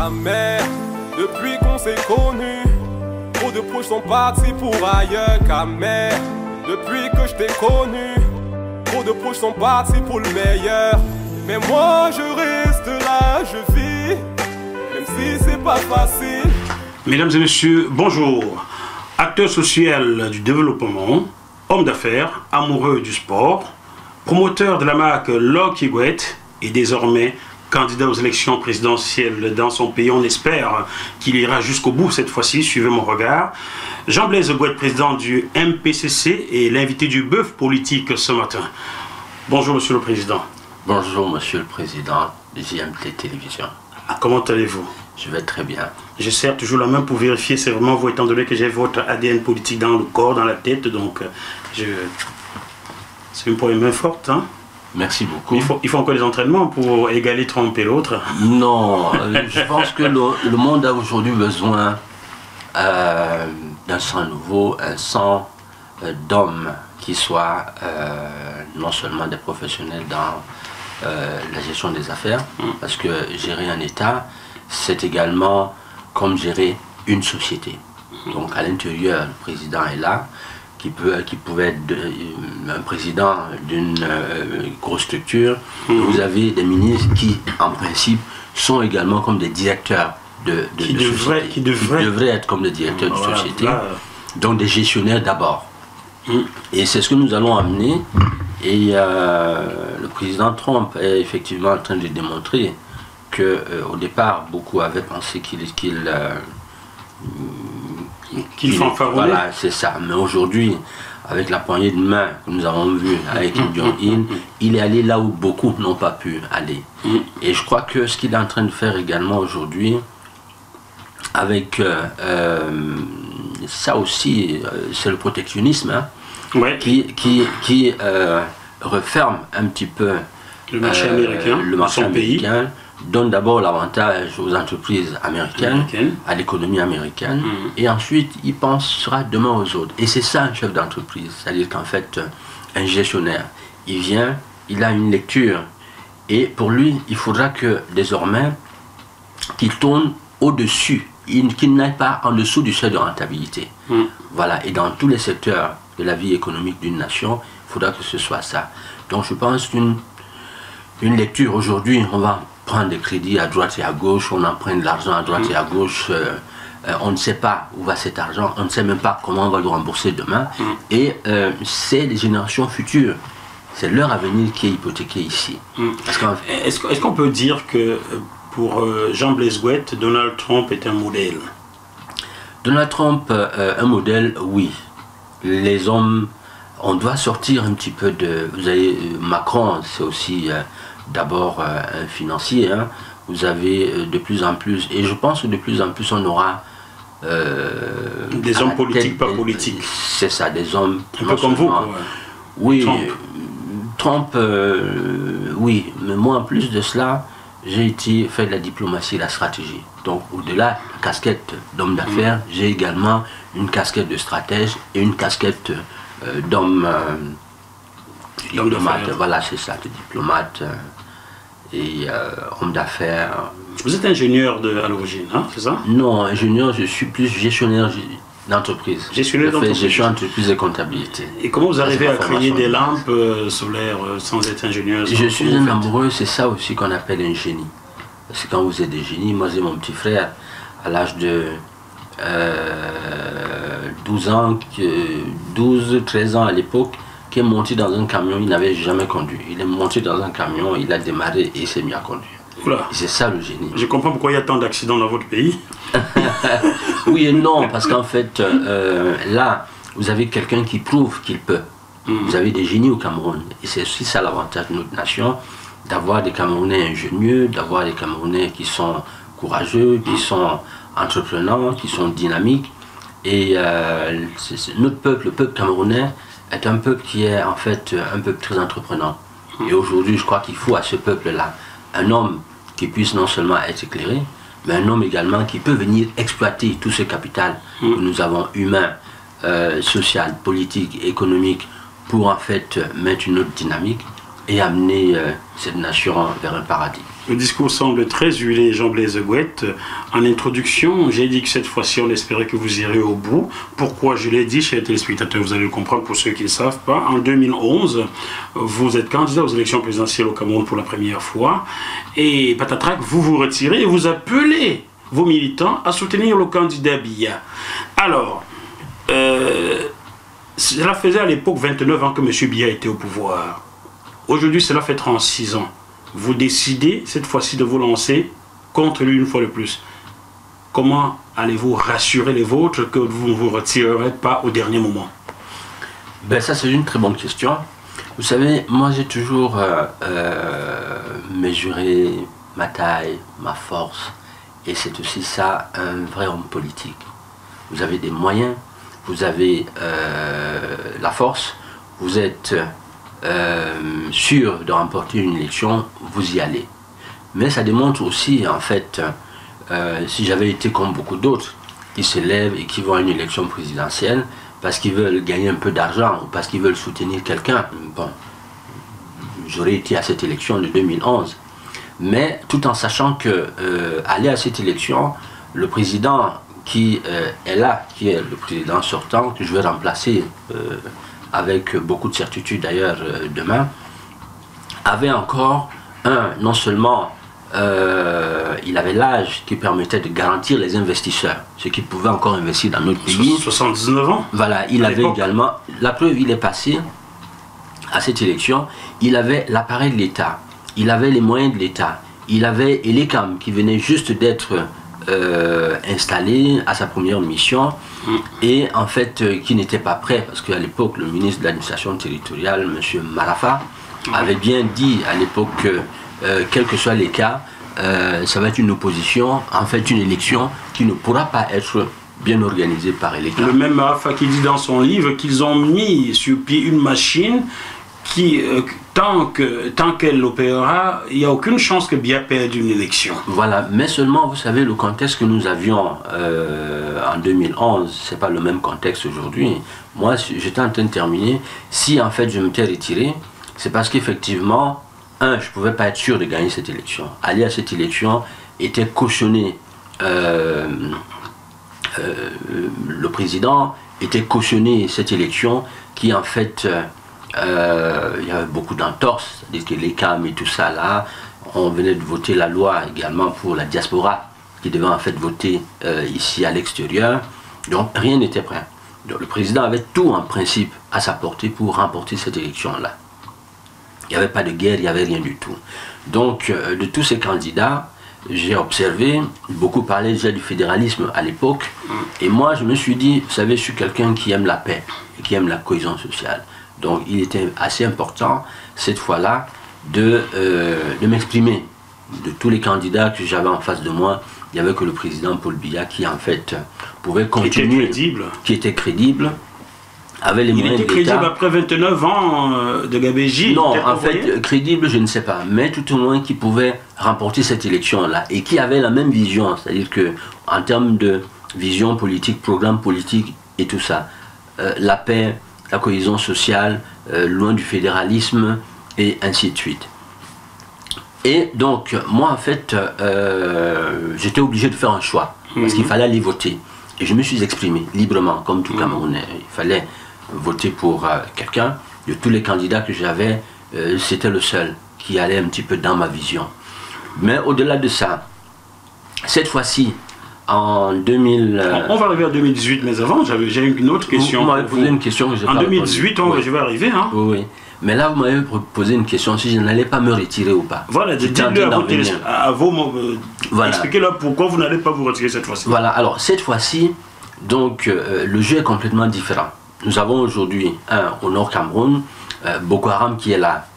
jamais. Depuis qu'on s'est connus, trop de proches sont partis pour ailleurs qu'amer. Depuis que je t'ai connu, trop de proches sont partis pour le meilleur. Mais moi je reste là, je vis, même si c'est pas facile. Mesdames et messieurs, bonjour. Acteur social du développement, homme d'affaires, amoureux du sport, promoteur de la marque Lucky Gouet et désormais candidat aux élections présidentielles dans son pays. On espère qu'il ira jusqu'au bout cette fois-ci, suivez mon regard. Jean-Blaise Gouet, président du MPCC et l'invité du bœuf politique ce matin. Bonjour Monsieur le Président. Bonjour Monsieur le Président de JMT Télévision. Comment allez-vous? Je vais très bien. Je serre toujours la main pour vérifier c'est vraiment vous, étant donné que j'ai votre ADN politique dans le corps, dans la tête, donc c'est une poignée main forte, hein? Merci beaucoup. Il faut encore des entraînements pour égaler Trump et l'autre. Non, je pense que le monde a aujourd'hui besoin d'un sang nouveau, un sang d'hommes qui soient non seulement des professionnels dans la gestion des affaires, parce que gérer un État, c'est également comme gérer une société. Donc à l'intérieur, le président est là, qui pouvait être un président d'une grosse structure. Vous avez des ministres qui, en principe, sont également comme des directeurs de société. Qui devraient être comme des directeurs de société. Donc des gestionnaires d'abord. Et c'est ce que nous allons amener. Et le président Trump est effectivement en train de démontrer qu'au départ, beaucoup avaient pensé qu'il fanfaronne. Voilà, c'est ça. Mais aujourd'hui, avec la poignée de main que nous avons vue avec Kim Jong-un, il est allé là où beaucoup n'ont pas pu aller. Et je crois que ce qu'il est en train de faire également aujourd'hui, avec ça aussi, c'est le protectionnisme, hein, ouais. qui referme un petit peu le marché américain, donne d'abord l'avantage aux entreprises américaines, à l'économie américaine, et ensuite il pensera demain aux autres. Et c'est ça un chef d'entreprise, c'est-à-dire qu'en fait, un gestionnaire, il vient, il a une lecture, et pour lui, il faudra que désormais, qu'il tourne au-dessus, qu'il n'aille pas en dessous du seuil de rentabilité. Voilà, et dans tous les secteurs de la vie économique d'une nation, il faudra que ce soit ça. Donc je pense qu'une lecture aujourd'hui, on va prendre des crédits à droite et à gauche, on emprunte de l'argent à droite et à gauche, on ne sait pas où va cet argent, on ne sait même pas comment on va le rembourser demain, et c'est les générations futures, c'est leur avenir qui est hypothéqué ici. Est-ce qu'on peut dire que pour Jean-Blaise Gouet, Donald Trump est un modèle? Donald Trump, un modèle, oui. Les hommes, on doit sortir un petit peu de... Vous avez Macron, c'est aussi... d'abord un financier, hein. Vous avez de plus en plus, et je pense que de plus en plus on aura des hommes politiques, pas politiques. C'est ça, des hommes un peu comme vous, quoi. Oui, Trump, oui, mais moi en plus de cela, j'ai fait de la diplomatie et de la stratégie. Donc au-delà de la casquette d'homme d'affaires, j'ai également une casquette de stratège et une casquette d'homme diplomate. Voilà, c'est ça, de diplomate et homme d'affaires. Vous êtes ingénieur à l'origine, hein, c'est ça? Non, ingénieur, je suis plus gestionnaire d'entreprise. Gestionnaire d'entreprise. Gestion d'entreprise et comptabilité. Et comment vous arrivez à créer des lampes solaires sans être ingénieur? Je suis un amoureux, c'est ça aussi qu'on appelle un génie. Parce que quand vous êtes des génies, moi j'ai mon petit frère à l'âge de 12 ans, 13 ans à l'époque, qui est monté dans un camion, il n'avait jamais conduit. Il est monté dans un camion, il a démarré et il s'est mis à conduire. C'est ça le génie. Je comprends pourquoi il y a tant d'accidents dans votre pays. Oui et non, parce qu'en fait, là, vous avez quelqu'un qui prouve qu'il peut. Vous avez des génies au Cameroun. Et c'est aussi ça l'avantage de notre nation, d'avoir des Camerounais ingénieux, d'avoir des Camerounais qui sont courageux, qui sont entrepreneurs, qui sont dynamiques. Et notre peuple, le peuple camerounais, est un peuple qui est en fait un peuple très entreprenant. Et aujourd'hui, je crois qu'il faut à ce peuple-là un homme qui puisse non seulement être éclairé, mais un homme également qui peut venir exploiter tout ce capital que nous avons humain, social, politique, économique, pour en fait mettre une autre dynamique. et amener cette nation vers un paradis. Le discours semble très huilé, Jean-Blaise Gouette. En introduction, j'ai dit que cette fois-ci, on espérait que vous irez au bout. Pourquoi je l'ai dit, chers téléspectateurs, vous allez le comprendre pour ceux qui ne le savent pas. En 2011, vous êtes candidat aux élections présidentielles au Cameroun pour la première fois. Et patatrac, vous vous retirez et vous appelez vos militants à soutenir le candidat Biya. Alors, cela faisait à l'époque 29 ans que M. Biya était au pouvoir. Aujourd'hui, cela fait 36 ans. Vous décidez cette fois-ci de vous lancer contre lui une fois de plus. Comment allez-vous rassurer les vôtres que vous ne vous retirerez pas au dernier moment? Ben ça, c'est une très bonne question. Vous savez, moi j'ai toujours mesuré ma taille, ma force, et c'est aussi ça un vrai homme politique. Vous avez des moyens, vous avez la force, vous êtes sûr de remporter une élection, vous y allez. Mais ça démontre aussi, en fait, si j'avais été comme beaucoup d'autres, qui se lèvent et qui vont à une élection présidentielle parce qu'ils veulent gagner un peu d'argent ou parce qu'ils veulent soutenir quelqu'un. Bon, j'aurais été à cette élection de 2011. Mais tout en sachant que aller à cette élection, le président qui est là, qui est le président sortant, que je vais remplacer avec beaucoup de certitude d'ailleurs demain, avait encore non seulement il avait l'âge qui permettait de garantir les investisseurs, ceux qui pouvaient encore investir dans notre pays. 79 ans. Voilà, il avait également, la preuve, il est passé à cette élection, il avait l'appareil de l'État, il avait les moyens de l'État, il avait Elecam qui venait juste d'être installé à sa première mission et en fait qui n'était pas prêt parce qu'à l'époque le ministre de l'administration territoriale, M. Marafa, avait bien dit à l'époque que quels que soient les cas, ça va être une opposition, en fait une élection qui ne pourra pas être bien organisée par Elecam. Le même Marafa qui dit dans son livre qu'ils ont mis sur pied une machine qui, tant qu'elle opérera, il n'y a aucune chance que Biya perde une élection. Voilà, mais seulement, vous savez, le contexte que nous avions en 2011, ce n'est pas le même contexte aujourd'hui. Moi, j'étais en train de terminer. Si, en fait, je m'étais retiré, c'est parce qu'effectivement, je ne pouvais pas être sûr de gagner cette élection. Aller à cette élection était cautionner le président, était cautionner cette élection qui, en fait... il y avait beaucoup d'entorses, c'est-à-dire que les CAM et tout ça là, on venait de voter la loi également pour la diaspora qui devait en fait voter ici à l'extérieur, donc rien n'était prêt. Donc le président avait tout en principe à sa portée pour remporter cette élection là. Il n'y avait pas de guerre, il n'y avait rien du tout. Donc de tous ces candidats, j'ai observé, beaucoup parlaient déjà du fédéralisme à l'époque, et moi je me suis dit, vous savez, je suis quelqu'un qui aime la paix et qui aime la cohésion sociale. Donc il était assez important, cette fois-là, de m'exprimer. De tous les candidats que j'avais en face de moi, il n'y avait que le président Paul Biya qui, en fait, pouvait continuer. Qui était crédible. Avait les moyens d'État. Il était crédible après 29 ans de Gabéji? Non, en fait, crédible, je ne sais pas. Mais tout au moins qui pouvait remporter cette élection-là. Et qui avait la même vision. C'est-à-dire qu'en termes de vision politique, programme politique et tout ça, la paix, la cohésion sociale, loin du fédéralisme, et ainsi de suite. Et donc, moi, en fait, j'étais obligé de faire un choix, parce qu'il fallait aller voter. Et je me suis exprimé librement, comme tout Camerounais. Il fallait voter pour quelqu'un. De tous les candidats que j'avais, c'était le seul qui allait un petit peu dans ma vision. Mais au-delà de ça, cette fois-ci, en 2000... On va arriver à 2018, mais avant, j'ai une autre question. Vous m'avez posé une question que j'ai pas répondu. En 2018, je vais arriver. Hein. Oui, oui. Mais là, vous m'avez posé une question, si je n'allais pas me retirer ou pas. Voilà, dites-le à vos voilà. Expliquez-leur pourquoi vous n'allez pas vous retirer cette fois-ci. Voilà, alors cette fois-ci, donc, le jeu est complètement différent. Nous avons aujourd'hui, au Nord Cameroun, Boko Haram qui est là,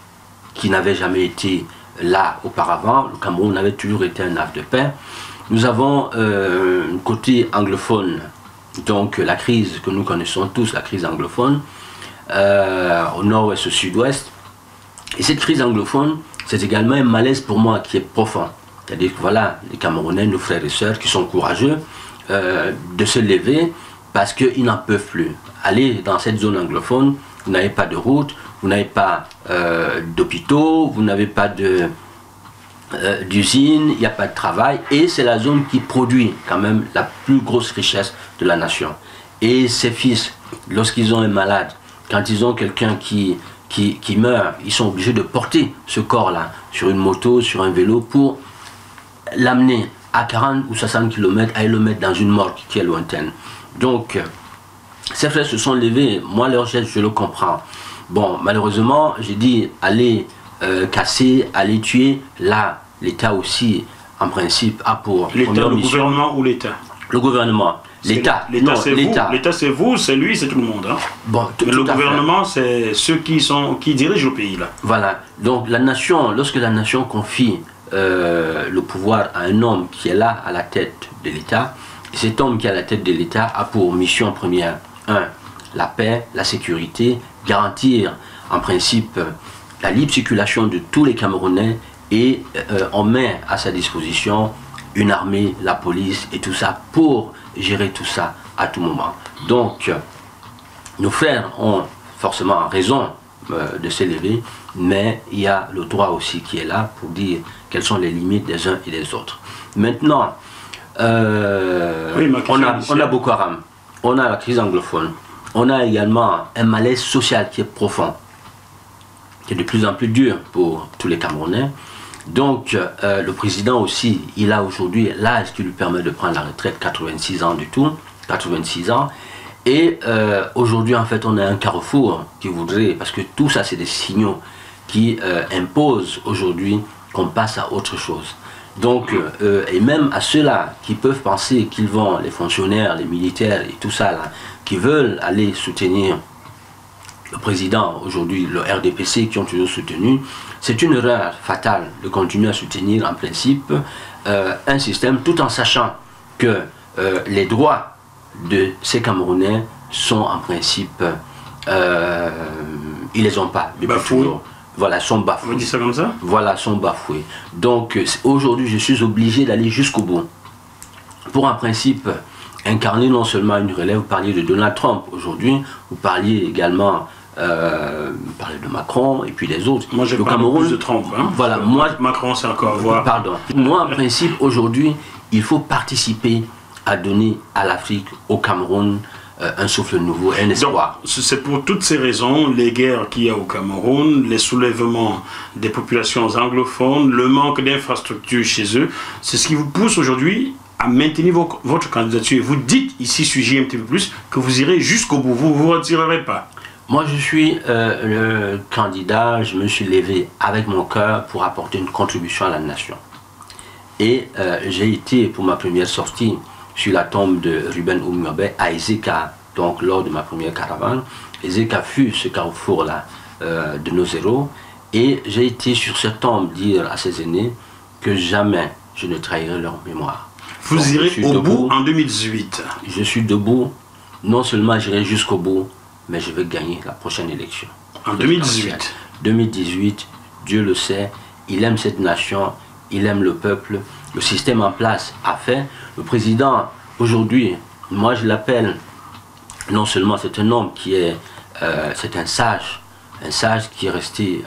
qui n'avait jamais été là auparavant. Le Cameroun avait toujours été un havre de paix. Nous avons un côté anglophone, donc la crise que nous connaissons tous, la crise anglophone, au nord-ouest, au sud-ouest. Et cette crise anglophone, c'est également un malaise pour moi qui est profond. C'est-à-dire que voilà, les Camerounais, nos frères et sœurs qui sont courageux de se lever parce qu'ils n'en peuvent plus. Aller dans cette zone anglophone, vous n'avez pas de route, vous n'avez pas d'hôpitaux, vous n'avez pas d'usines, il n'y a pas de travail, et c'est la zone qui produit quand même la plus grosse richesse de la nation. Et ces fils, lorsqu'ils ont un malade, quand ils ont quelqu'un qui meurt, ils sont obligés de porter ce corps-là sur une moto, sur un vélo, pour l'amener à 40 ou 60 km, à le mettre dans une morgue qui est lointaine. Donc, ces frères se sont levés, moi leur geste, je le comprends. Bon, malheureusement, j'ai dit, allez casser, allez tuer, là, l'État aussi, en principe, a pour première mission... Le gouvernement ou l'État? Le gouvernement. L'État, c'est vous. L'État, c'est vous, c'est lui, c'est tout le monde. Hein. Bon, mais le gouvernement, c'est ceux qui dirigent le pays. Là. Voilà. Donc, la nation, lorsque la nation confie le pouvoir à un homme qui est là à la tête de l'État, cet homme qui est à la tête de l'État a pour mission première, 1, la paix, la sécurité, garantir en principe la libre circulation de tous les Camerounais, et on met à sa disposition une armée, la police et tout ça pour gérer tout ça à tout moment. Donc, nos frères ont forcément raison de s'élever, mais il y a le droit aussi qui est là pour dire quelles sont les limites des uns et des autres. Maintenant, oui, on a Boko Haram, on a la crise anglophone, on a également un malaise social qui est profond, qui est de plus en plus dur pour tous les Camerounais. Donc, le président aussi, il a aujourd'hui l'âge qui lui permet de prendre la retraite, 86 ans du tout, 86 ans. Et aujourd'hui, en fait, on a un carrefour qui voudrait, parce que tout ça, c'est des signaux qui imposent aujourd'hui qu'on passe à autre chose. Donc, et même à ceux-là qui peuvent penser qu'ils vont, les fonctionnaires, les militaires et tout ça, là, qui veulent aller soutenir le président aujourd'hui, le RDPC, qui ont toujours soutenu, c'est une erreur fatale de continuer à soutenir en principe un système tout en sachant que les droits de ces Camerounais sont en principe, ils les ont pas depuis toujours. Voilà, sont bafoués. Vous dites ça comme ça? Voilà, sont bafoués. Donc aujourd'hui, je suis obligé d'aller jusqu'au bout pour en principe incarner non seulement une relève. Vous parliez de Donald Trump aujourd'hui, vous parliez également de Macron et puis les autres. Moi, je parle plus de Trump. Hein. Voilà, moi, Macron, c'est encore à voir. Pardon. Moi, en principe, aujourd'hui, il faut participer à donner à l'Afrique, au Cameroun, un souffle nouveau, un espoir. C'est pour toutes ces raisons, les guerres qu'il y a au Cameroun, les soulèvements des populations anglophones, le manque d'infrastructures chez eux, c'est ce qui vous pousse aujourd'hui à maintenir votre candidature. Vous dites ici, sur JMT+, que vous irez jusqu'au bout, vous ne vous retirerez pas. Moi, je suis le candidat, je me suis levé avec mon cœur pour apporter une contribution à la nation. Et j'ai été, pour ma première sortie, sur la tombe de Ruben Oumiobe à Ezeka, donc lors de ma première caravane. Ezeka fut ce carrefour-là de nos héros. Et j'ai été sur cette tombe dire à ses aînés que jamais je ne trahirai leur mémoire. Vous donc, irez au bout en 2018. Je suis debout, non seulement j'irai jusqu'au bout, mais je vais gagner la prochaine élection. En 2018 2018, Dieu le sait, il aime cette nation, il aime le peuple, le système en place a fait. Le président, aujourd'hui, moi je l'appelle, non seulement c'est un homme qui est, c'est un sage qui est resté...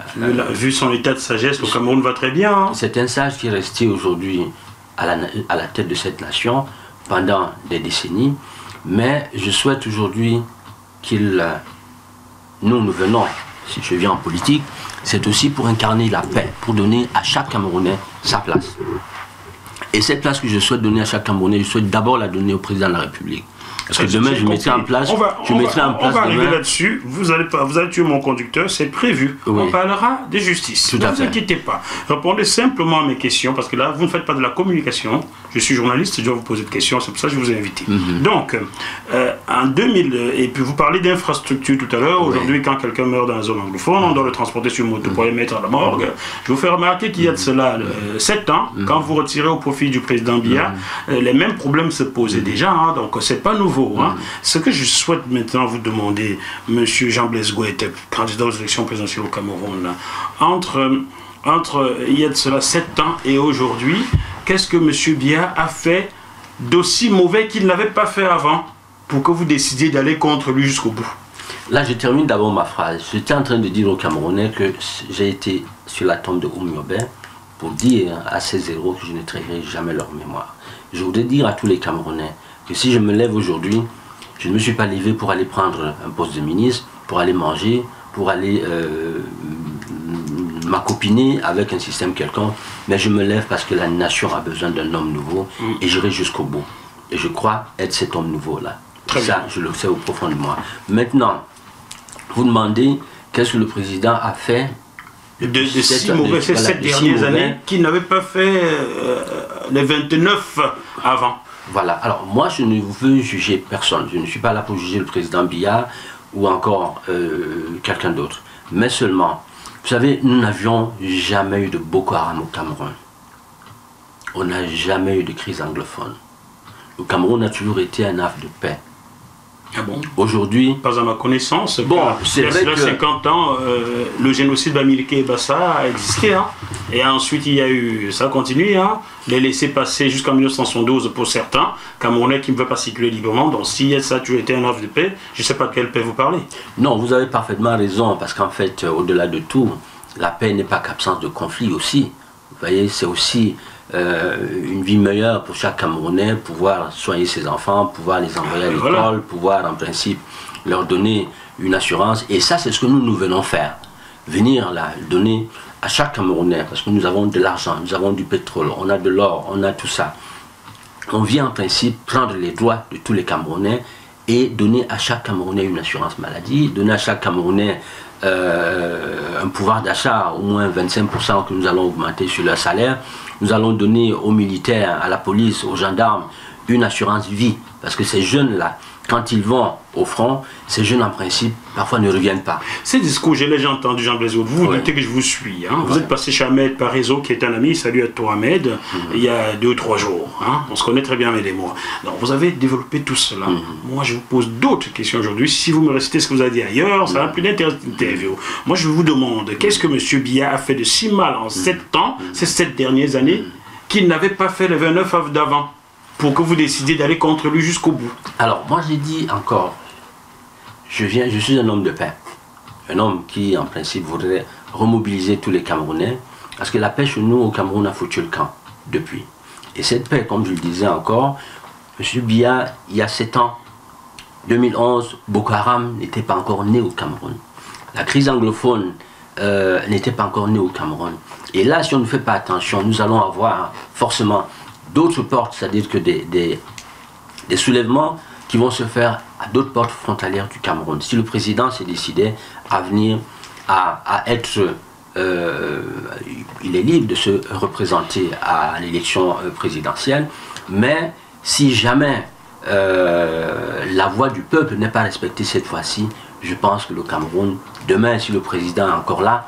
vu son état de sagesse, le Cameroun va très bien. Hein. C'est un sage qui est resté aujourd'hui à la tête de cette nation pendant des décennies, mais je souhaite aujourd'hui qu'il... nous venons, si je viens en politique, c'est aussi pour incarner la paix, pour donner à chaque Camerounais sa place. Et cette place que je souhaite donner à chaque Camerounais, je souhaite d'abord la donner au président de la République. Parce que demain, je mettrai en place... On va arriver là-dessus. Vous allez tuer mon conducteur, c'est prévu. Oui. On parlera de justice. Ne vous inquiétez pas. Répondez simplement à mes questions, parce que là, vous ne faites pas de la communication. Je suis journaliste, je dois vous poser des questions, c'est pour ça que je vous ai invité. Donc, en 2000, et puis vous parlez d'infrastructure tout à l'heure. Aujourd'hui, quand quelqu'un meurt dans la zone anglophone, on doit le transporter sur moto pour le mettre à la morgue. Je vous fais remarquer qu'il y a de cela 7 ans, quand vous retirez au profit du président Biya, les mêmes problèmes se posaient déjà, hein, donc c'est pas nouveau. Hein. Ce que je souhaite maintenant vous demander, Monsieur Jean-Blaise Goethe, candidat aux élections présidentielles au Cameroun, là, entre il y a de cela 7 ans et aujourd'hui, qu'est-ce que M. Biya a fait d'aussi mauvais qu'il n'avait pas fait avant pour que vous décidiez d'aller contre lui jusqu'au bout? Là, je termine d'abord ma phrase. J'étais en train de dire aux Camerounais que j'ai été sur la tombe de Oumyobé pour dire à ces héros que je ne trahirai jamais leur mémoire. Je voudrais dire à tous les Camerounais que si je me lève aujourd'hui, je ne me suis pas levé pour aller prendre un poste de ministre, pour aller manger, pour aller m'accopiner avec un système quelconque, mais je me lève parce que la nation a besoin d'un homme nouveau et j'irai jusqu'au bout. Et je crois être cet homme nouveau-là. Ça, je le sais au profond de moi. Maintenant, vous demandez qu'est-ce que le président a fait de ces 7 dernières années qu'il n'avait pas fait les 29 avant. Voilà, alors moi je ne veux juger personne, je ne suis pas là pour juger le président Biya ou encore quelqu'un d'autre, mais seulement, vous savez, nous n'avions jamais eu de Boko Haram au Cameroun, on n'a jamais eu de crise anglophone, le Cameroun a toujours été un havre de paix. Ah bon? Aujourd'hui, pas à ma connaissance, bon, c'est vrai que 50 ans, le génocide Bamileke et Bassa a existé, hein. Et ensuite il y a eu, ça a continué, hein, les laisser passer jusqu'en 1972 pour certains, Camerounais qui ne veulent pas circuler librement, donc si ça a toujours été un havre de paix, je ne sais pas de quelle paix vous parlez. Non, vous avez parfaitement raison, parce qu'en fait, au-delà de tout, la paix n'est pas qu'absence de conflit aussi, vous voyez, c'est aussi une vie meilleure pour chaque Camerounais, pouvoir soigner ses enfants, pouvoir les envoyer à l'école, voilà. Pouvoir en principe leur donner une assurance. Et ça, c'est ce que nous venons faire. Venir là, donner à chaque Camerounais, parce que nous avons de l'argent, nous avons du pétrole, on a de l'or, on a tout ça. On vient en principe prendre les droits de tous les Camerounais et donner à chaque Camerounais une assurance maladie, donner à chaque Camerounais un pouvoir d'achat, au moins 25% que nous allons augmenter sur leur salaire. Nous allons donner aux militaires, à la police, aux gendarmes, une assurance vie. Parce que ces jeunes-là, quand ils vont au front, ces jeunes en principe, parfois ne reviennent pas. Ces discours, je l'ai déjà entendu, Jean Blaise Gaudry, vous dites que je vous suis. Hein. Vous êtes passé chez Ahmed par réseau, qui est un ami, salut à toi Ahmed, il y a 2 ou 3 jours. Hein. On se connaît très bien, Ahmed et moi. Donc vous avez développé tout cela. Moi, je vous pose d'autres questions aujourd'hui. Si vous me récitez ce que vous avez dit ailleurs, ça n'a plus d'intérêt d'interview. Moi, je vous demande, qu'est-ce que M. Biya a fait de si mal en 7 ans, ces 7 dernières années, qu'il n'avait pas fait les 29 av d'avant, pour que vous décidiez d'aller contre lui jusqu'au bout? Alors, moi j'ai dit encore, je suis un homme de paix. Un homme qui, en principe, voudrait remobiliser tous les Camerounais, parce que la paix chez nous, au Cameroun, a foutu le camp, depuis. Et cette paix, comme je le disais encore, M. Biya, il y a 7 ans, 2011, Boko Haram n'était pas encore né au Cameroun. La crise anglophone n'était pas encore née au Cameroun. Et là, si on ne fait pas attention, nous allons avoir forcément d'autres portes, c'est-à-dire que des soulèvements qui vont se faire à d'autres portes frontalières du Cameroun. Si le président s'est décidé à venir, à être... il est libre de se représenter à l'élection présidentielle, mais si jamais la voix du peuple n'est pas respectée cette fois-ci, je pense que le Cameroun, demain, si le président est encore là,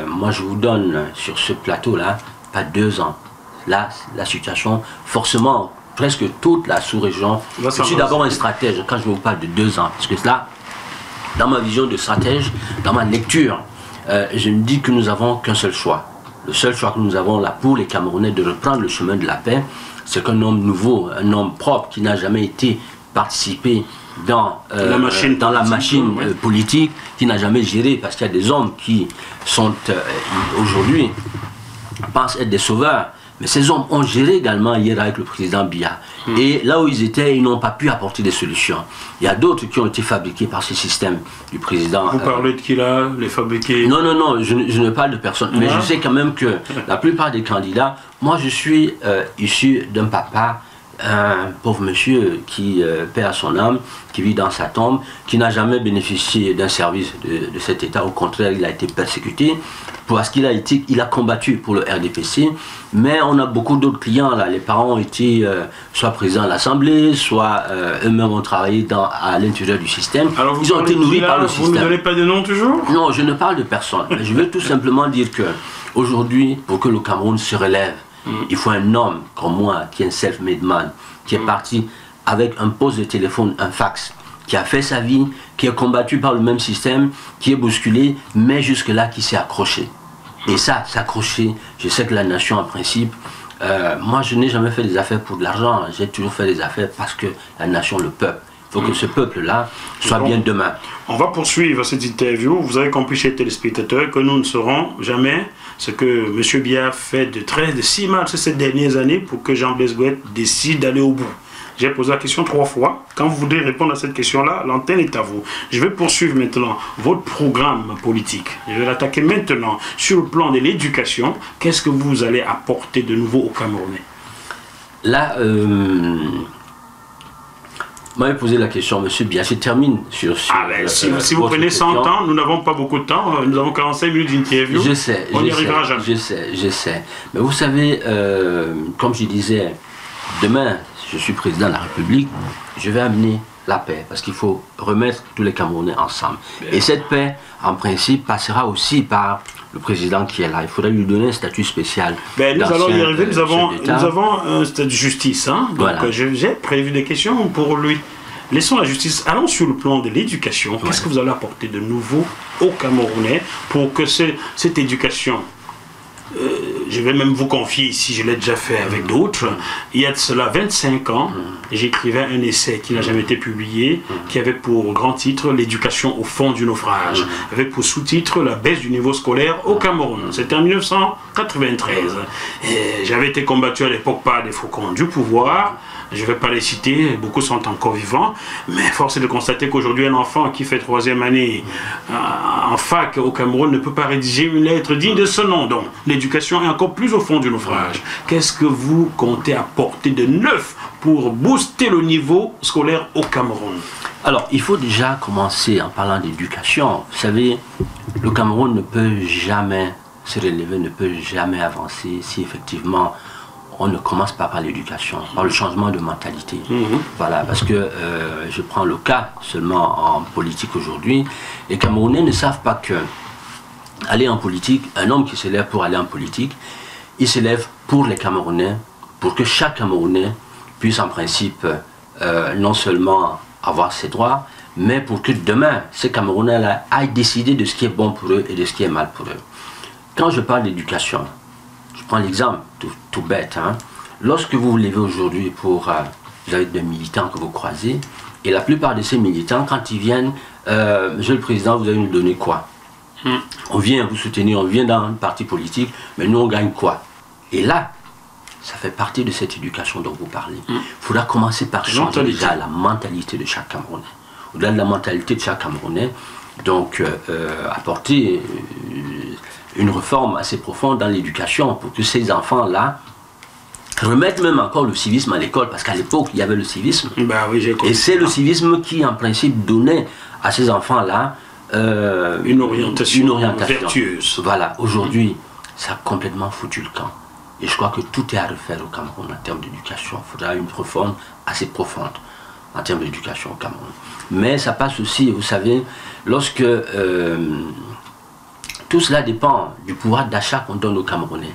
moi je vous donne sur ce plateau-là, pas 2 ans. Là, la situation, forcément, presque toute la sous-région. Je suis d'abord un stratège quand je vous parle de 2 ans. Parce que là, dans ma vision de stratège, dans ma lecture, je me dis que nous n'avons qu'un seul choix. Le seul choix que nous avons là pour les Camerounais de reprendre le chemin de la paix, c'est qu'un homme nouveau, un homme propre qui n'a jamais été participé dans la machine politique, qui n'a jamais géré, parce qu'il y a des hommes qui sont aujourd'hui, pensent être des sauveurs. Mais ces hommes ont géré également hier avec le président Biya. Et là où ils étaient, ils n'ont pas pu apporter des solutions. Il y a d'autres qui ont été fabriqués par ce système du président. Vous parlez de qui là? Les fabriqués? Non, non, non, je ne parle de personne. Mais je sais quand même que la plupart des candidats, moi je suis issu d'un papa, un pauvre monsieur qui perd son âme, qui vit dans sa tombe, qui n'a jamais bénéficié d'un service de cet État. Au contraire, il a été persécuté parce qu'il a combattu pour le RDPC. Mais on a beaucoup d'autres clients là. Les parents ont été soit présents à l'Assemblée, soit eux-mêmes ont travaillé à l'intérieur du système. Alors ils ont été nourris par le système. Vous ne donnez pas de nom toujours? Non, je ne parle de personne. Je veux tout simplement dire que aujourd'hui, pour que le Cameroun se relève, il faut un homme comme moi, qui est un self-made man, qui est parti avec un poste de téléphone, un fax, qui a fait sa vie, qui est combattu par le même système, qui est bousculé, mais jusque-là qui s'est accroché. Et ça, s'accrocher, je sais que la nation en principe, moi je n'ai jamais fait des affaires pour de l'argent, j'ai toujours fait des affaires parce que la nation, le peuple, il faut que ce peuple-là soit bien demain. On va poursuivre cette interview. Vous avez compris, chez les téléspectateurs, que nous ne saurons jamais ce que M. Biya fait de si mal ces dernières années pour que Jean Blaise Gouette décide d'aller au bout. J'ai posé la question 3 fois. Quand vous voudrez répondre à cette question-là, l'antenne est à vous. Je vais poursuivre maintenant votre programme politique. Je vais l'attaquer maintenant sur le plan de l'éducation. Qu'est-ce que vous allez apporter de nouveau aux Camerounais? Là, vous m'avez posé la question, M. Biya. Je termine sur si vous prenez 100 ans, nous n'avons pas beaucoup de temps. Nous avons 45 minutes d'interview. Je sais. On n'y arrivera jamais. Je sais. Mais vous savez, comme je disais, demain, je suis président de la République, je vais amener la paix, parce qu'il faut remettre tous les Camerounais ensemble. Et cette paix, en principe, passera aussi par le président qui est là. Il faudrait lui donner un statut spécial. Nous allons y arriver, nous avons un statut de justice. Hein? Donc voilà. J'ai prévu des questions pour lui. Laissons la justice. Allons sur le plan de l'éducation. Qu'est-ce que vous allez apporter de nouveau aux Camerounais pour que cette éducation... je vais même vous confier ici, je l'ai déjà fait avec d'autres. Il y a de cela 25 ans, j'écrivais un essai qui n'a jamais été publié, qui avait pour grand titre « L'éducation au fond du naufrage », avec pour sous-titre « La baisse du niveau scolaire au Cameroun ». C'était en 1993. J'avais été combattu à l'époque par des faucons du pouvoir. Je ne vais pas les citer, beaucoup sont encore vivants, mais force est de constater qu'aujourd'hui un enfant qui fait 3e année en fac au Cameroun ne peut pas rédiger une lettre digne de ce nom. Donc l'éducation est encore plus au fond du naufrage. Qu'est-ce que vous comptez apporter de neuf pour booster le niveau scolaire au Cameroun? Alors, il faut déjà commencer en parlant d'éducation. Vous savez, le Cameroun ne peut jamais se relever, ne peut jamais avancer si effectivement on ne commence pas par l'éducation, par le changement de mentalité. Voilà, parce que je prends le cas seulement en politique aujourd'hui, les Camerounais ne savent pas que aller en politique, un homme qui se lève pour aller en politique, il se lève pour les Camerounais, pour que chaque Camerounais puisse en principe non seulement avoir ses droits, mais pour que demain, ces Camerounais-là aillent décider de ce qui est bon pour eux et de ce qui est mal pour eux. Quand je parle d'éducation, je prends l'exemple tout bête. Hein. Lorsque vous vous levez aujourd'hui pour... vous avez des militants que vous croisez, et la plupart de ces militants, quand ils viennent, Monsieur le Président, vous allez nous donner quoi? On vient vous soutenir, on vient dans un parti politique, mais nous on gagne quoi? Et là, ça fait partie de cette éducation dont vous parlez. Il faudra commencer par changer déjà la mentalité de chaque Camerounais. Au-delà de la mentalité de chaque Camerounais, donc apporter une réforme assez profonde dans l'éducation pour que ces enfants-là remettent même encore le civisme à l'école, parce qu'à l'époque, il y avait le civisme. Et c'est le civisme qui, en principe, donnait à ces enfants-là une orientation vertueuse. Voilà, aujourd'hui, ça a complètement foutu le camp. Et je crois que tout est à refaire au Cameroun en termes d'éducation. Il faudra une réforme assez profonde en termes d'éducation au Cameroun. Mais ça passe aussi, vous savez, lorsque tout cela dépend du pouvoir d'achat qu'on donne aux Camerounais.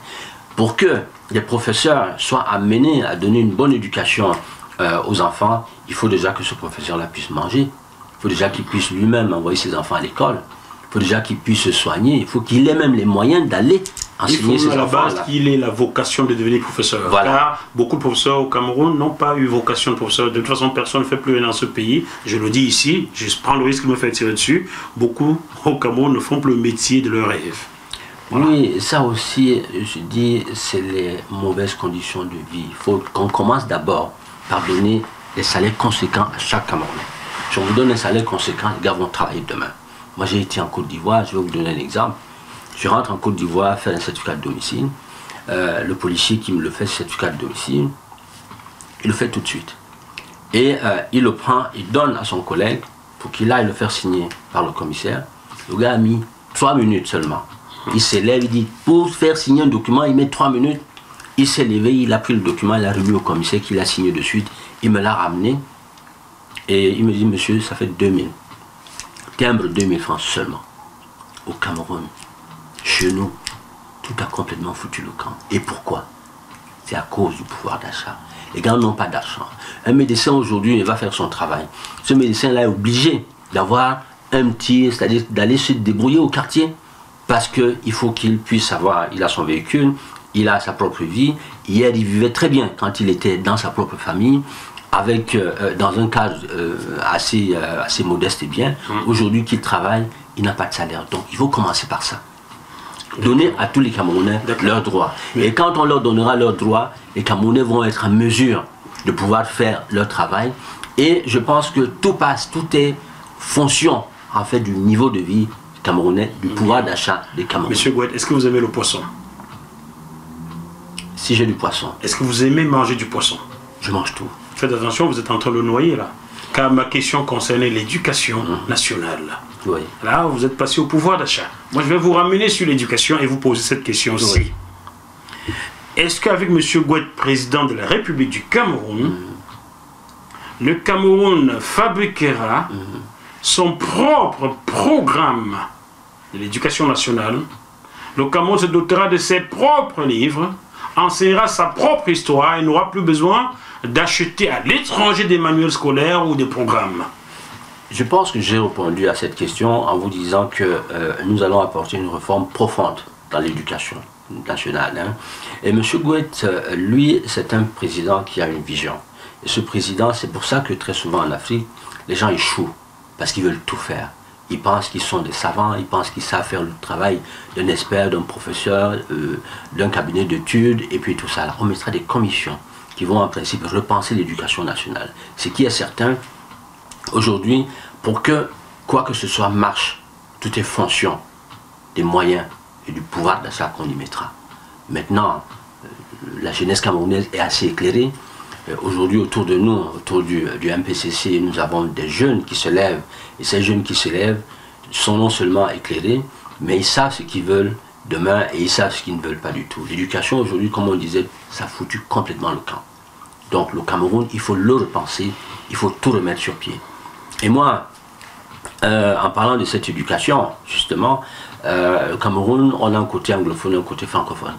Pour que les professeurs soient amenés à donner une bonne éducation aux enfants, il faut déjà que ce professeur-là puisse manger. Il faut déjà qu'il puisse lui-même envoyer ses enfants à l'école. Il faut déjà qu'il puisse se soigner. Il faut qu'il ait même les moyens d'aller enseigner ses enfants. Il faut à la base qu'il ait la vocation de devenir professeur. Voilà. Car beaucoup de professeurs au Cameroun n'ont pas eu vocation de professeur. De toute façon, personne ne fait plus rien dans ce pays. Je le dis ici, je prends le risque de me faire tirer dessus. Beaucoup au Cameroun ne font plus le métier de leur rêve. Voilà. Oui, ça aussi, je dis, c'est les mauvaises conditions de vie. Il faut qu'on commence d'abord par donner des salaires conséquents à chaque Camerounais. Si on vous donne un salaire conséquent, les gars vont travailler demain. Moi, j'ai été en Côte d'Ivoire, je vais vous donner un exemple. Je rentre en Côte d'Ivoire faire un certificat de domicile. Le policier qui me le fait, ce certificat de domicile, il le fait tout de suite. Et il le prend, il donne à son collègue pour qu'il aille le faire signer par le commissaire. Le gars a mis 3 minutes seulement. Il s'élève, il dit, pour faire signer un document, il met 3 minutes. Il s'est levé, il a pris le document, il l'a remis au commissaire qui l'a signé de suite. Il me l'a ramené. Et il me dit, monsieur, ça fait 2000. Timbre 2000 francs seulement. Au Cameroun, chez nous, tout a complètement foutu le camp. Et pourquoi? C'est à cause du pouvoir d'achat. Les gars n'ont pas d'argent. Un médecin aujourd'hui, il va faire son travail. Ce médecin-là est obligé d'avoir un petit, c'est-à-dire d'aller se débrouiller au quartier. Parce qu'il faut qu'il puisse avoir, il a son véhicule, il a sa propre vie, Hier, il vivait très bien quand il était dans sa propre famille, avec, dans un cadre assez modeste et bien. Aujourd'hui qu'il travaille, il n'a pas de salaire. Donc il faut commencer par ça. Donner à tous les Camerounais leurs droits. Et quand on leur donnera leurs droits, les Camerounais vont être en mesure de pouvoir faire leur travail. Et je pense que tout est fonction en fait du niveau de vie camerounais, du pouvoir d'achat des Camerounais. Monsieur Gouet, est-ce que vous aimez le poisson? Si j'ai du poisson. Est-ce que vous aimez manger du poisson? Je mange tout. Faites attention, vous êtes en train de le noyer là. Car ma question concernait l'éducation nationale. Oui. Là, vous êtes passé au pouvoir d'achat. Moi, je vais vous ramener sur l'éducation et vous poser cette question aussi. Oui. Est-ce qu'avec M. Gouet, président de la République du Cameroun, le Cameroun fabriquera son propre programme de l'éducation nationale? Le Cameroun se dotera de ses propres livres, enseignera sa propre histoire et n'aura plus besoin d'acheter à l'étranger des manuels scolaires ou des programmes. Je pense que j'ai répondu à cette question en vous disant que nous allons apporter une réforme profonde dans l'éducation nationale. Hein. Et M. Gouet, lui, c'est un président qui a une vision. Et ce président, c'est pour ça que très souvent en Afrique, les gens échouent, parce qu'ils veulent tout faire. Ils pensent qu'ils sont des savants, ils pensent qu'ils savent faire le travail d'un expert, d'un professeur, d'un cabinet d'études, et puis tout ça. Là, on mettra des commissions qui vont en principe repenser l'éducation nationale. Ce qui est certain, aujourd'hui, pour que quoi que ce soit marche, tout est fonction des moyens et du pouvoir d'achat qu'on y mettra. Maintenant, la jeunesse camerounaise est assez éclairée. Aujourd'hui, autour de nous, autour du MPCC, nous avons des jeunes qui se lèvent. Et ces jeunes qui se lèvent sont non seulement éclairés, mais ils savent ce qu'ils veulent demain et ils savent ce qu'ils ne veulent pas du tout. L'éducation aujourd'hui, comme on disait, ça a foutu complètement le camp. Donc le Cameroun, il faut le repenser, il faut tout remettre sur pied. Et moi, en parlant de cette éducation, justement, au Cameroun, on a un côté anglophone et un côté francophone.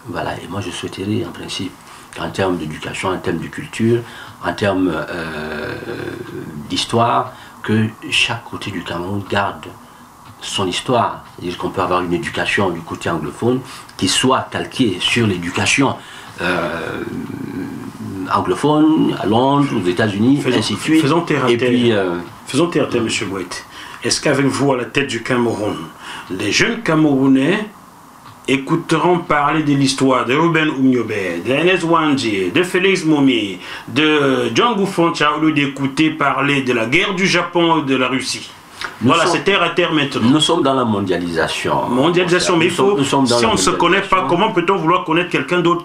Voilà, et moi je souhaiterais en principe en termes d'éducation, en termes de culture, en termes d'histoire, que chaque côté du Cameroun garde son histoire. C'est-à-dire qu'on peut avoir une éducation du côté anglophone qui soit calquée sur l'éducation anglophone à Londres, aux États-Unis, ainsi de suite. Faisons terre à terre. Faisons terre à terre, M. Gouet. Est-ce qu'avec vous à la tête du Cameroun, les jeunes Camerounais écouteront parler de l'histoire de Ruben Oumniobé, d'Ernest Ouandjé, de Félix Momi, de Django Foncha, au lieu d'écouter parler de la guerre du Japon et de la Russie? Voilà, c'est terre à terre maintenant. Nous sommes dans la mondialisation. Mondialisation, mais il faut, si on ne se connaît pas, comment peut-on vouloir connaître quelqu'un d'autre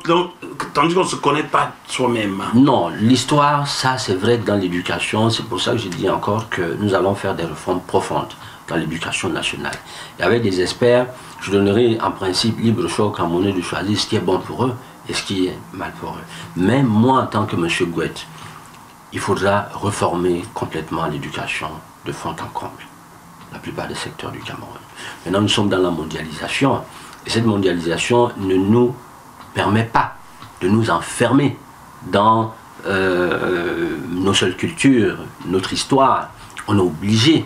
tandis qu'on ne se connaît pas soi-même? Non, l'histoire, ça c'est vrai que dans l'éducation, c'est pour ça que je dis encore que nous allons faire des réformes profondes dans l'éducation nationale. Et avec des experts, je donnerai en principe libre choix aux Camerounais de choisir ce qui est bon pour eux et ce qui est mal pour eux. Mais moi, en tant que M. Gouet, il faudra réformer complètement l'éducation de fond en comble. La plupart des secteurs du Cameroun. Maintenant, nous sommes dans la mondialisation, et cette mondialisation ne nous permet pas de nous enfermer dans nos seules cultures, notre histoire. On est obligé,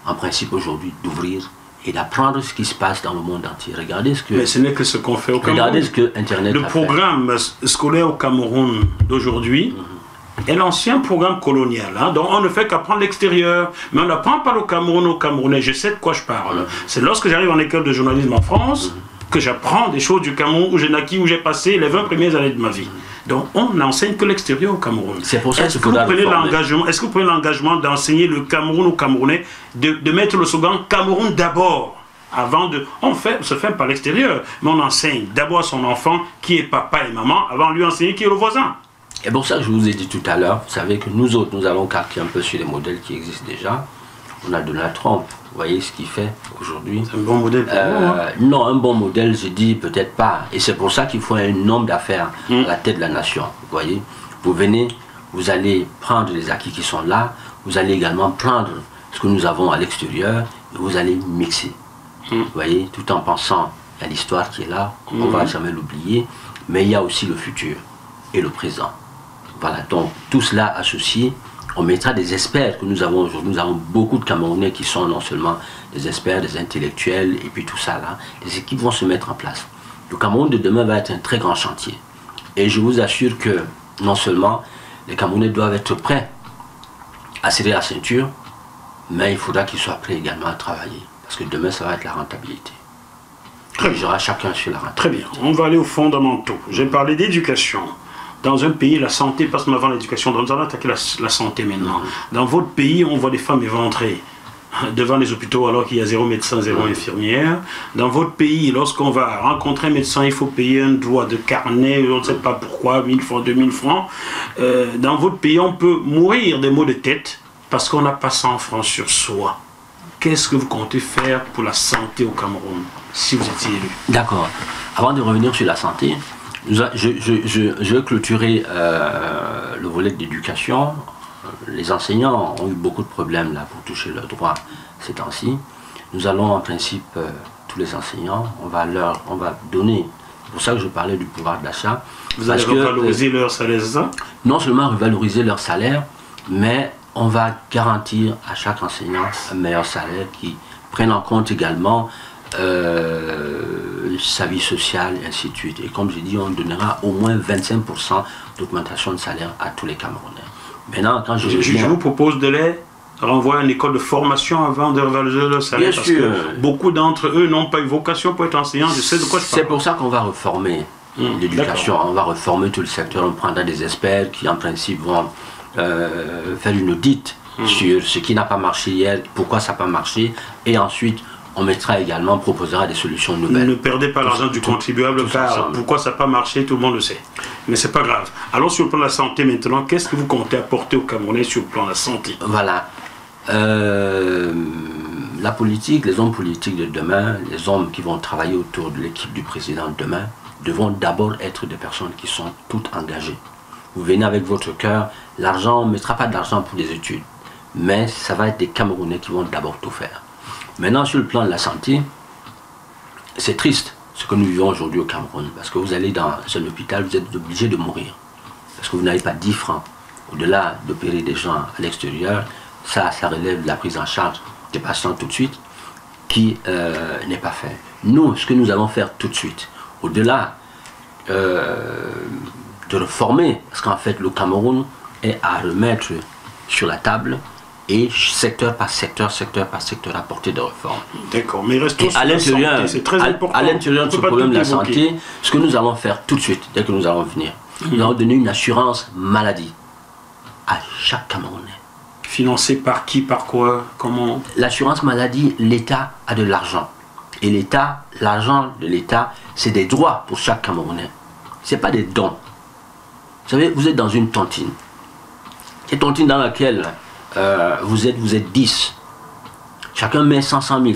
en principe aujourd'hui, d'ouvrir et d'apprendre ce qui se passe dans le monde entier. Regardez ce que... Mais ce n'est que ce qu'on fait au Cameroun. Regardez ce que Internet Le programme scolaire au Cameroun d'aujourd'hui, est l'ancien programme colonial. Hein, donc on ne fait qu'apprendre l'extérieur, mais on n'apprend pas le Cameroun aux Camerounais. Je sais de quoi je parle. C'est lorsque j'arrive en école de journalisme en France que j'apprends des choses du Cameroun où j'ai naquis, où j'ai passé les 20 premières années de ma vie. Donc on n'enseigne que l'extérieur au Cameroun. C'est pour ça Est-ce que vous prenez l'engagement d'enseigner le Cameroun aux Camerounais, de mettre le slogan Cameroun d'abord? Avant de... On se fait par l'extérieur, mais on enseigne d'abord à son enfant qui est papa et maman, avant de lui enseigner qui est le voisin. Et pour ça que je vous ai dit tout à l'heure, vous savez que nous autres, nous allons calquer un peu sur les modèles qui existent déjà. On a Donald Trump, vous voyez ce qu'il fait aujourd'hui. C'est un bon modèle pour vous, hein? Non, un bon modèle, je dis peut-être pas. Et c'est pour ça qu'il faut un homme d'affaires à la tête de la nation. Vous voyez, vous venez, vous allez prendre les acquis qui sont là, vous allez également prendre ce que nous avons à l'extérieur, et vous allez mixer. Vous voyez, tout en pensant à l'histoire qui est là, on ne va jamais l'oublier, mais il y a aussi le futur et le présent. Voilà, donc tout cela associé, on mettra des experts que nous avons aujourd'hui. Nous avons beaucoup de Camerounais qui sont non seulement des experts, des intellectuels, et puis tout ça là. Les équipes vont se mettre en place. Le Cameroun de demain va être un très grand chantier. Et je vous assure que non seulement les Camerounais doivent être prêts à serrer la ceinture, mais il faudra qu'ils soient prêts également à travailler. Parce que demain, ça va être la rentabilité. Très bien. Il y aura chacun sur la rentabilité. Très bien. On va aller aux fondamentaux. J'ai parlé d'éducation. Dans un pays, la santé passe avant l'éducation. Nous allons attaquer la santé maintenant. Dans votre pays, on voit des femmes éventrées devant les hôpitaux alors qu'il y a 0 médecin, 0 infirmière. Dans votre pays, lorsqu'on va rencontrer un médecin, il faut payer un droit de carnet, on ne sait pas pourquoi, 1000 francs, 2000 francs. Dans votre pays, on peut mourir des maux de tête parce qu'on n'a pas 100 francs sur soi. Qu'est-ce que vous comptez faire pour la santé au Cameroun, si vous étiez élu? D'accord. Avant de revenir sur la santé, je vais clôturer le volet d'éducation. Les enseignants ont eu beaucoup de problèmes là pour toucher leurs droits ces temps-ci. Nous allons en principe, tous les enseignants, on va donner, c'est pour ça que je parlais du pouvoir d'achat. Vous allez revaloriser leur salaire, c'est ça? Non seulement revaloriser leur salaire, mais on va garantir à chaque enseignant un meilleur salaire qui prenne en compte également sa vie sociale et ainsi de suite. Et comme j'ai dit, on donnera au moins 25% d'augmentation de salaire à tous les Camerounais. Maintenant, quand je vous propose de les renvoyer à une école de formation avant de revaloriser leur salaire. Bien sûr. Que beaucoup d'entre eux n'ont pas eu vocation pour être enseignants. Je sais de quoi je parle. C'est pour ça qu'on va reformer l'éducation. On va reformer tout le secteur. On prendra des experts qui, en principe, vont faire une audit sur ce qui n'a pas marché hier, pourquoi ça n'a pas marché, et ensuite on mettra également, on proposera des solutions nouvelles. Ne perdez pas l'argent du contribuable, car pourquoi ça n'a pas marché, tout le monde le sait. Mais c'est pas grave. Alors sur le plan de la santé maintenant, qu'est-ce que vous comptez apporter aux Camerounais sur le plan de la santé? Voilà. La politique, les hommes politiques de demain, les hommes qui vont travailler autour de l'équipe du président de demain, devront d'abord être des personnes qui sont toutes engagées. Vous venez avec votre cœur, l'argent, on ne mettra pas d'argent pour les études, mais ça va être des Camerounais qui vont d'abord tout faire. Maintenant, sur le plan de la santé, c'est triste ce que nous vivons aujourd'hui au Cameroun, parce que vous allez dans un hôpital, vous êtes obligé de mourir, parce que vous n'avez pas 10 francs. Au-delà d'opérer des gens à l'extérieur, ça relève de la prise en charge des patients tout de suite, qui n'est pas fait. Nous, ce que nous allons faire tout de suite, au-delà de reformer, parce qu'en fait le Cameroun est à remettre sur la table, et secteur par secteur, apporter des réformes. D'accord, mais restons sur la santé, c'est très important. À l'intérieur de ce problème de la santé, ce que nous allons faire tout de suite, dès que nous allons venir, nous allons donner une assurance maladie à chaque Camerounais. Financée par qui, par quoi, comment? L'assurance maladie, l'État a de l'argent. Et l'État, l'argent de l'État, c'est des droits pour chaque Camerounais. Ce n'est pas des dons. Vous savez, vous êtes dans une tontine. Cette tontine dans laquelle vous êtes 10. Chacun met 500 000,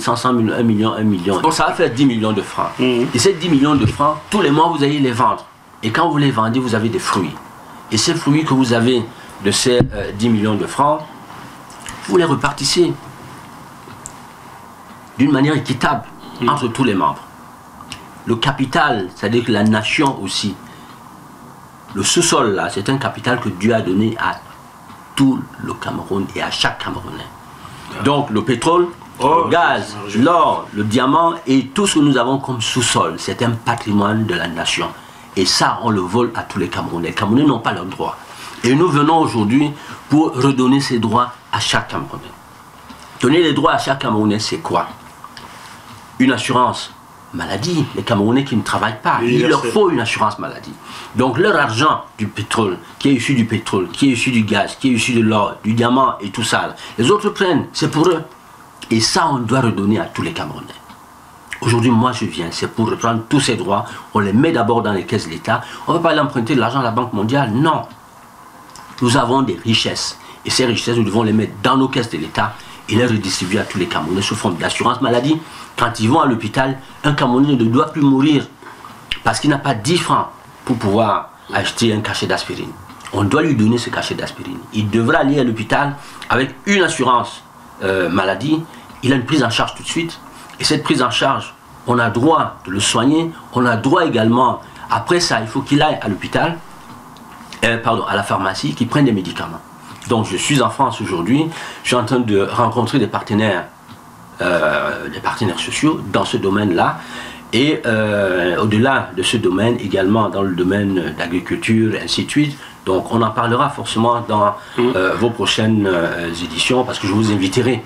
1 million. Donc ça va faire 10 millions de francs. Et ces 10 millions de francs, tous les mois, vous allez les vendre. Et quand vous les vendez, vous avez des fruits. Et ces fruits que vous avez de ces 10 millions de francs, vous les repartissez d'une manière équitable entre tous les membres. Le capital, c'est-à-dire que la nation aussi, le sous-sol là, c'est un capital que Dieu a donné à tout le Cameroun et à chaque Camerounais. Donc le pétrole, le gaz, l'or, le diamant et tout ce que nous avons comme sous-sol, c'est un patrimoine de la nation. Et ça, on le vole à tous les Camerounais. Les Camerounais n'ont pas leurs droits. Et nous venons aujourd'hui pour redonner ces droits à chaque Camerounais. Donner les droits à chaque Camerounais, c'est quoi? Une assurance maladie. Les Camerounais qui ne travaillent pas, il leur faut une assurance maladie. Donc leur argent du pétrole, qui est issu du pétrole, qui est issu du gaz, qui est issu de l'or, du diamant et tout ça, les autres prennent, c'est pour eux. Et ça, on doit redonner à tous les Camerounais. Aujourd'hui, moi je viens, c'est pour reprendre tous ces droits, on les met d'abord dans les caisses de l'État. On ne va pas aller emprunter de l'argent à la Banque mondiale, non. Nous avons des richesses, et ces richesses, nous devons les mettre dans nos caisses de l'État et les redistribuer à tous les Camerounais sous forme d'assurance maladie. Quand ils vont à l'hôpital, un Camerounais ne doit plus mourir parce qu'il n'a pas 10 francs pour pouvoir acheter un cachet d'aspirine. On doit lui donner ce cachet d'aspirine. Il devra aller à l'hôpital avec une assurance maladie. Il a une prise en charge tout de suite. Et cette prise en charge, on a droit de le soigner. On a droit également, après ça, il faut qu'il aille à l'hôpital, à la pharmacie, qu'il prenne des médicaments. Donc je suis en France aujourd'hui, je suis en train de rencontrer des partenaires sociaux dans ce domaine-là. Et au-delà de ce domaine, également dans le domaine d'agriculture, et ainsi de suite. Donc on en parlera forcément dans vos prochaines éditions, parce que je vous inviterai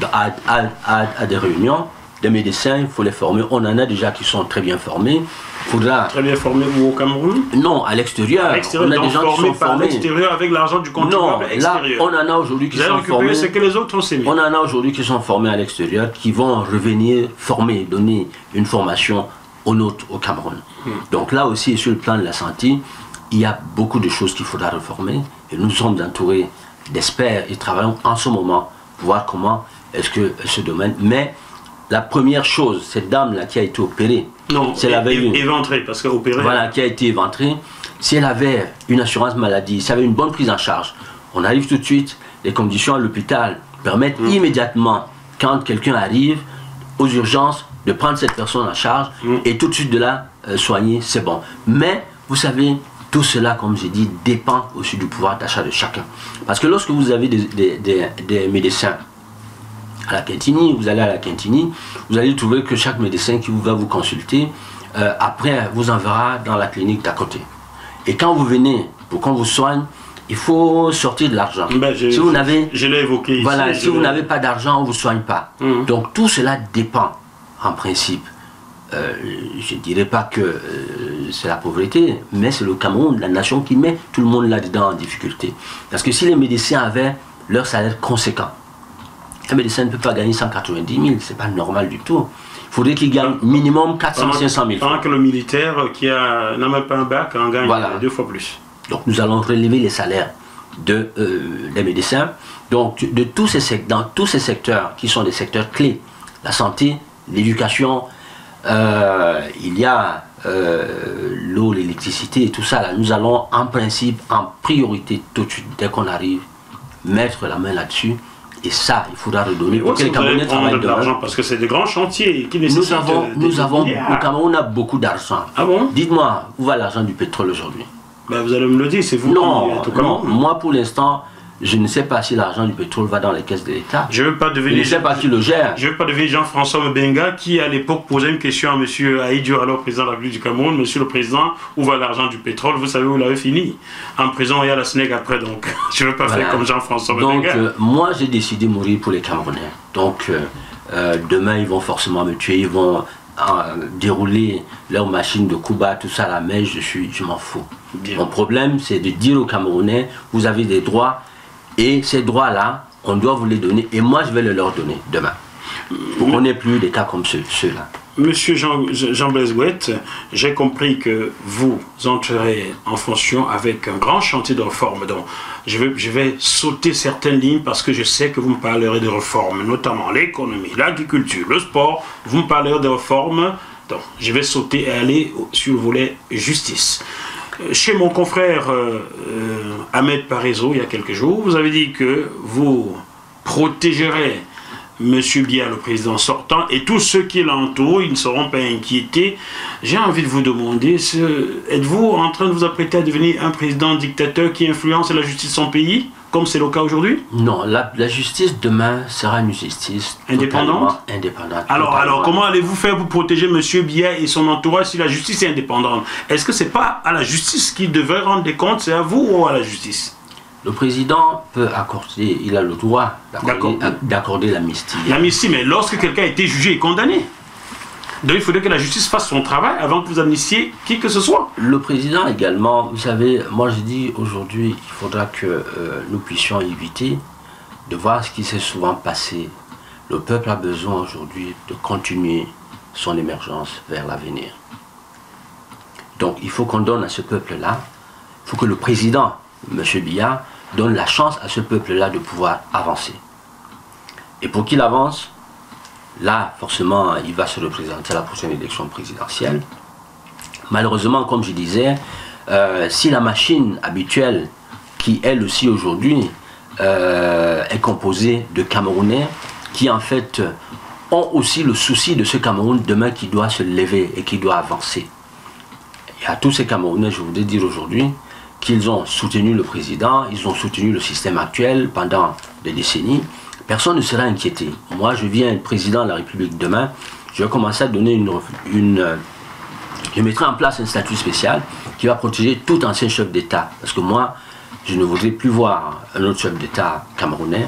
à des réunions. Des médecins, il faut les former. On en a déjà qui sont très bien formés. Faudra... Très bien formés au Cameroun? Non, à l'extérieur. On a des gens qui sont formés à l'extérieur avec l'argent du contribuable extérieur. On en a aujourd'hui qui sont formés. C'est que les autres ont sémé. On en a aujourd'hui qui sont formés à l'extérieur, qui vont revenir former, donner une formation aux nôtres au Cameroun. Donc là aussi, sur le plan de la santé, il y a beaucoup de choses qu'il faudra réformer. Et nous sommes entourés d'experts et travaillons en ce moment pour voir comment est-ce que ce domaine... Mais la première chose, cette dame-là qui a été opérée, c'est éventrée, parce qu'opérée... Voilà, qui a été éventrée, si elle avait une assurance maladie, si elle avait une bonne prise en charge, on arrive tout de suite, les conditions à l'hôpital permettent immédiatement, quand quelqu'un arrive aux urgences, de prendre cette personne en charge et tout de suite de la soigner, c'est bon. Mais, vous savez, tout cela, comme j'ai dit, dépend aussi du pouvoir d'achat de chacun. Parce que lorsque vous avez des médecins, à la Quintini, vous allez à la Quintini, vous allez trouver que chaque médecin qui va vous consulter, après vous enverra dans la clinique d'à côté. Et quand vous venez, pour qu'on vous soigne, il faut sortir de l'argent. Si vous n'avez, je l'ai évoqué voilà, ici. Si vous n'avez pas d'argent, on ne vous soigne pas. Donc tout cela dépend, en principe. Je ne dirais pas que c'est la pauvreté, mais c'est le Cameroun, la nation qui met tout le monde là-dedans en difficulté. Parce que si les médecins avaient leur salaire conséquent, un médecin ne peut pas gagner 190 000, c'est pas normal du tout. Il faudrait qu'il gagne minimum 400 500 000. Pendant que le militaire qui n'a même pas un bac en gagne 2 fois plus. Donc nous allons relever les salaires des médecins. Donc dans tous ces secteurs qui sont des secteurs clés, la santé, l'éducation, il y a l'eau, l'électricité et tout ça. Là, nous allons en principe, en priorité tout de suite, dès qu'on arrive, mettre la main là-dessus. Et ça, il faudra redonner pour que les Camerounais travaillent de l'argent, parce que c'est des grands chantiers qui nécessitent... Le Cameroun a beaucoup d'argent. Ah bon? Dites-moi, où va l'argent du pétrole aujourd'hui? Ben vous allez me le dire, c'est vous. Non, moi pour l'instant, je ne sais pas si l'argent du pétrole va dans les caisses de l'État. Je ne veux pas devenir... Je ne sais pas qui le gère. Je ne veux pas devenir Jean-François Mbenga qui, à l'époque, posait une question à M. Aïdjo, alors président de la République du Cameroun. Monsieur le Président, où va l'argent du pétrole? Vous savez où il avait fini? En prison et à la SNEC après, donc. Je ne veux pas faire comme Jean-François Mbenga. Donc, moi, j'ai décidé de mourir pour les Camerounais. Donc, demain, ils vont forcément me tuer. Ils vont dérouler leur machine de Cuba, tout ça, la mais je m'en fous. Bien. Mon problème, c'est de dire aux Camerounais, vous avez des droits, et ces droits-là, on doit vous les donner, et moi je vais les leur donner demain. Pour qu'on n'ait plus des cas comme ceux-là. Monsieur Jean-Blaise Gouette, j'ai compris que vous entrerez en fonction avec un grand chantier de réforme. Donc, je vais sauter certaines lignes parce que je sais que vous me parlerez de réformes, notamment l'économie, l'agriculture, le sport. Vous me parlerez de réformes. Donc, je vais sauter et aller sur le volet justice. Chez mon confrère Ahmed Parézo, il y a quelques jours, vous avez dit que vous protégerez Monsieur Biya, le président sortant, et tous ceux qui l'entourent, ils ne seront pas inquiétés. J'ai envie de vous demander, êtes-vous en train de vous apprêter à devenir un président dictateur qui influence la justice de son pays, comme c'est le cas aujourd'hui? Non, la justice demain sera une justice indépendante. Alors comment allez-vous faire pour protéger Monsieur Biya et son entourage si la justice est indépendante? Est-ce que c'est pas à la justice qu'il devrait rendre des comptes, c'est à vous ou à la justice? Le président peut accorder, il a le droit d'accorder l'amnistie. L'amnistie, mais lorsque quelqu'un a été jugé et condamné. Donc il faudrait que la justice fasse son travail avant que vous amnistiez qui que ce soit. Le président également, vous savez, moi je dis aujourd'hui, il faudra que nous puissions éviter de voir ce qui s'est souvent passé. Le peuple a besoin aujourd'hui de continuer son émergence vers l'avenir. Donc il faut qu'on donne à ce peuple-là, il faut que le président, M. Biya, donne la chance à ce peuple-là de pouvoir avancer. Et pour qu'il avance, là, forcément, il va se représenter à la prochaine élection présidentielle. Malheureusement, comme je disais, si la machine habituelle, qui elle aussi aujourd'hui est composée de Camerounais, qui en fait ont aussi le souci de ce Cameroun demain qui doit se lever et qui doit avancer. Et à tous ces Camerounais, je voudrais dire aujourd'hui, qu'ils ont soutenu le président, ils ont soutenu le système actuel pendant des décennies, personne ne sera inquiété. Moi, je viens être président de la République demain, je vais commencer à donner je mettrai en place un statut spécial qui va protéger tout ancien chef d'État. Parce que moi, je ne voudrais plus voir un autre chef d'État camerounais,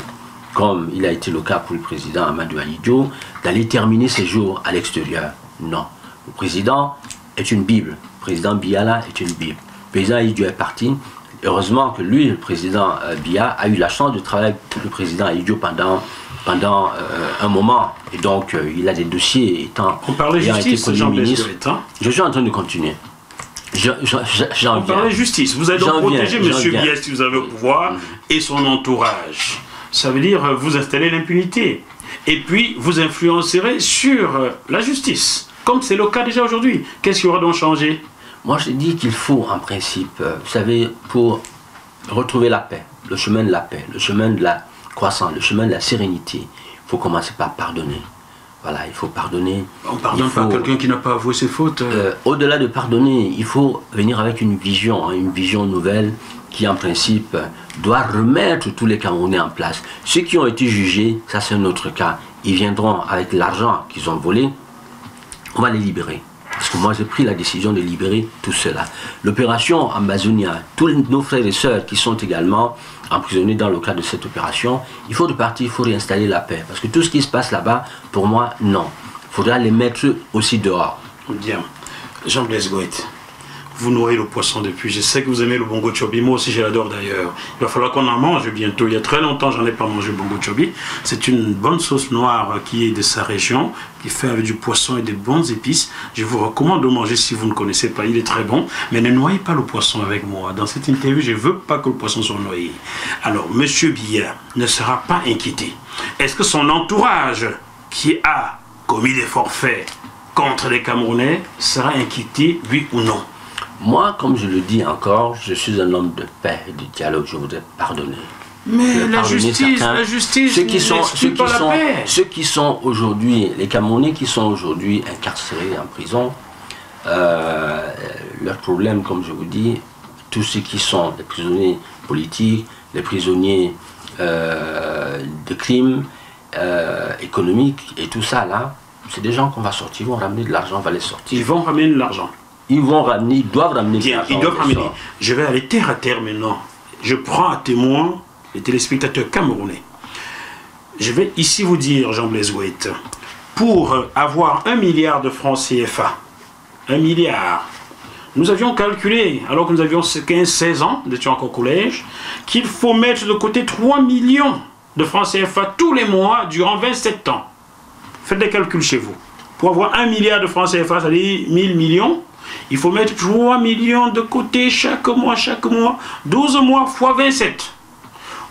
comme il a été le cas pour le président Amadou Ahidjo, d'aller terminer ses jours à l'extérieur. Non. Le président est une Bible. Le président Biya est une Bible. Le président Ahidjo est parti. Heureusement que lui, le président Biya, a eu la chance de travailler avec le président Ahidjo pendant un moment. Et donc, il a des dossiers étant... On parlait justice, Jean-Blaise Gouët. Je suis en train de continuer. On parlait justice. Vous avez donc protégé M. Biya, si vous avez au pouvoir, et son entourage. Ça veut dire vous installez l'impunité. Et puis, vous influencerez sur la justice, comme c'est le cas déjà aujourd'hui. Qu'est-ce qui aura donc changé? Moi, je dis qu'il faut, en principe, vous savez, pour retrouver la paix, le chemin de la paix, le chemin de la croissance, le chemin de la sérénité, il faut commencer par pardonner. Voilà, il faut pardonner. On ne pardonne pas quelqu'un qui n'a pas avoué ses fautes. Au-delà de pardonner, il faut venir avec une vision nouvelle qui, en principe, doit remettre tous les Camerounais en place. Ceux qui ont été jugés, ça c'est un autre cas, ils viendront avec l'argent qu'ils ont volé, on va les libérer. Parce que moi j'ai pris la décision de libérer tout cela. L'opération Ambazonia, tous nos frères et sœurs qui sont également emprisonnés dans le cadre de cette opération, il faut repartir, il faut réinstaller la paix. Parce que tout ce qui se passe là-bas, pour moi, non. Il faudra les mettre aussi dehors. Bien. Jean-Blaise Gouët, vous nourrissez le poisson depuis. Je sais que vous aimez le bongo chobi. Moi aussi, je l'adore d'ailleurs. Il va falloir qu'on en mange bientôt. Il y a très longtemps, j'en ai pas mangé le bongo chobi. C'est une bonne sauce noire qui est de sa région, qui fait avec du poisson et des bonnes épices. Je vous recommande de manger si vous ne connaissez pas. Il est très bon. Mais ne noyez pas le poisson avec moi. Dans cette interview, je ne veux pas que le poisson soit noyé. Alors, M. Biya ne sera pas inquiété. Est-ce que son entourage, qui a commis des forfaits contre les Camerounais, sera inquiété, oui ou non? Moi, comme je le dis encore, je suis un homme de paix et de dialogue, je voudrais pardonner. Mais la justice, ceux qui sont aujourd'hui, les Camerounais qui sont aujourd'hui incarcérés en prison, leur problème, comme je vous dis, tous ceux qui sont les prisonniers politiques, les prisonniers de crimes économiques et tout ça là, c'est des gens qu'on va sortir, ils vont ramener de l'argent, on va les sortir. Ils vont ramener de l'argent. Ils doivent ramener de l'argent. Ils doivent ramener. Je vais aller terre à terre maintenant. Je prends à témoin les téléspectateurs camerounais. Je vais ici vous dire, Jean-Blaise Gouët, pour avoir 1 milliard de francs CFA, 1 milliard, nous avions calculé, alors que nous avions 15-16 ans, nous étions encore au collège, qu'il faut mettre de côté 3 millions de francs CFA tous les mois durant 27 ans. Faites des calculs chez vous. Pour avoir 1 milliard de francs CFA, c'est-à-dire 1000 millions, il faut mettre 3 millions de côté chaque mois, 12 mois fois 27.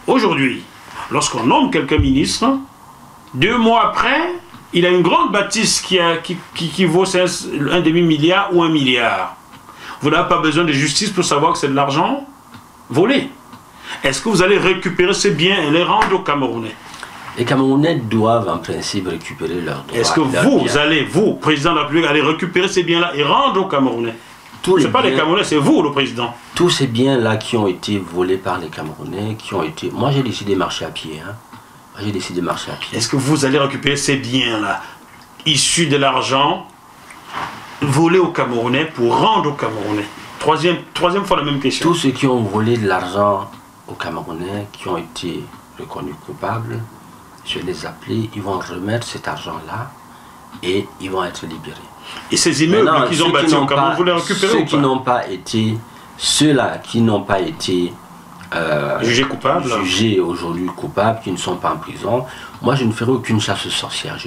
Aujourd'hui, lorsqu'on nomme quelqu'un ministre, 2 mois après, il a une grande bâtisse qui vaut un demi-milliard ou 1 milliard. Vous n'avez pas besoin de justice pour savoir que c'est de l'argent volé. Est-ce que vous allez récupérer ces biens et les rendre aux Camerounais? Les Camerounais doivent en principe récupérer leurs droits. Est-ce que vous, président de la République, allez récupérer ces biens-là et rendre aux Camerounais? Ce n'est pas les Camerounais, c'est vous, le président. Tous ces biens-là qui ont été volés par les Camerounais, qui ont été... Moi, j'ai décidé de marcher à pied. Est-ce que vous allez récupérer ces biens-là, issus de l'argent, volés aux Camerounais pour rendre aux Camerounais? Troisième fois la même question. Tous ceux qui ont volé de l'argent aux Camerounais, qui ont été reconnus coupables, je vais les appeler, ils vont remettre cet argent-là et ils vont être libérés. Et ces immeubles qu'ils ont bâtis au Cameroun, vous les récupérez ou pas? Ceux-là qui n'ont pas été jugés coupables, jugés aujourd'hui coupables, qui ne sont pas en prison, moi je ne ferai aucune chasse aux sorcières.